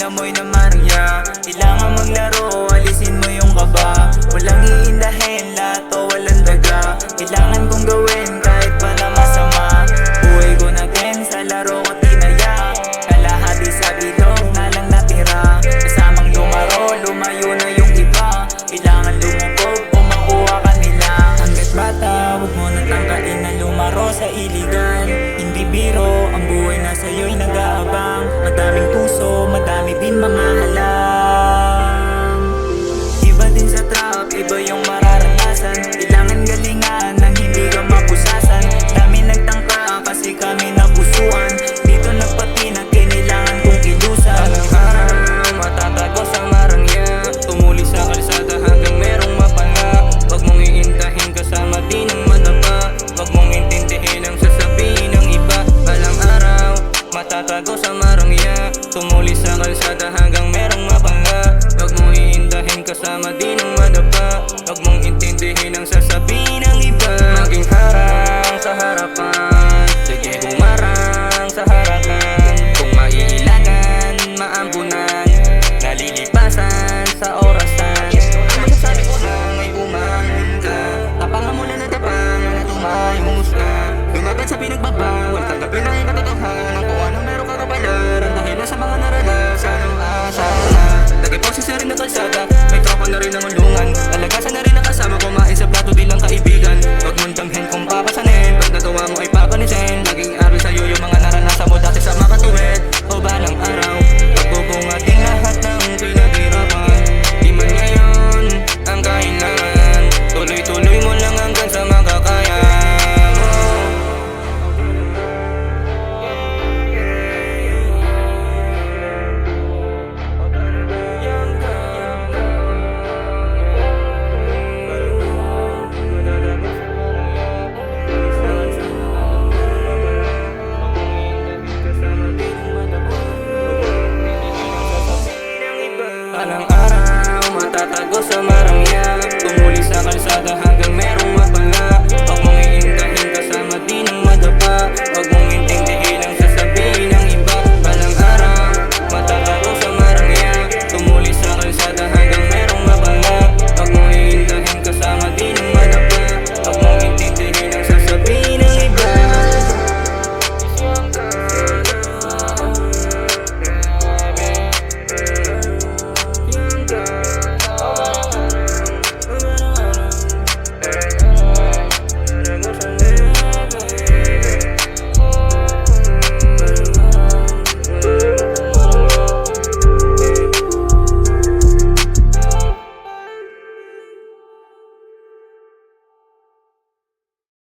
inamoy na Maria. Kailangan maglaro, alisin mo yung kaba. Walang iindahin, lahat o walang daga. Kailangan kong gawin kahit pa na masama. Buhay ko na din, sa laro ko tinaya. Kalahati sa bilog na lang natira. Kasamang lumaro, lumayo na yung iba. Kailangan lumubog o makuha ka nila. Hanggat bata, huwag mo nang tangkain na lumaro sa iligan. Hindi biro, ang buhay na sa'yo'y nag-aabang. Madaming puso, madami din mga halang. Iba din sa trap, iba yung mararanasan. Kailangan galingan nang hindi ka mapusasan. Dami nagtangka kasi kami napusuan. Dito nagpatinag, kailangan kong kilusan. Alang araw, matatago sa marangya. Tumuli sa kalsada hanggang merong mapala. Huwag mong iintahin kasama din ang madapa. Huwag mong intindihin ang sasabihin ng iba. Alang araw, matatago sa marangya. Tumuli sa kalsada hanggang merong mapala. Huwag mong iindahin kasama din ang madapa. Huwag mong intindihin ang sasabihin ng iba. Maging harang sa harapan, sige humarang sa harapan. Kung maiilangan, maambunan, nalilipasan sa orasan. Masasabi ko lang ay umamin ka. Tapangan mo lang na tapangan at umayos ka. Lumaban sa pinagbabawal, tanggapin ang katotohanan. Kung ano meron ka kapalaran, dahil na sa mga naranasan ang asa. Nag-iposes na rin ang kalsada, may tropa na rin ang ulungan. Alagasan na rin ang kasama, kumain sa plato di lang kaibigan. Huwag mong damhin kung papasanin, pag natawa mo ay papanisin. Laging aral sa'yo yung mga naranasan mo dati sa makatuwid. O balang araw, pagbubungating lahat ng pinaghirapan. Di man ngayon ang kailangan, tuloy-tuloy mo lang hanggang sa makakaya mo. Alang araw, matatago sa marangya. Tumuli sa kalsada hanggang merong mapala. Huwag mong iintahin kasama din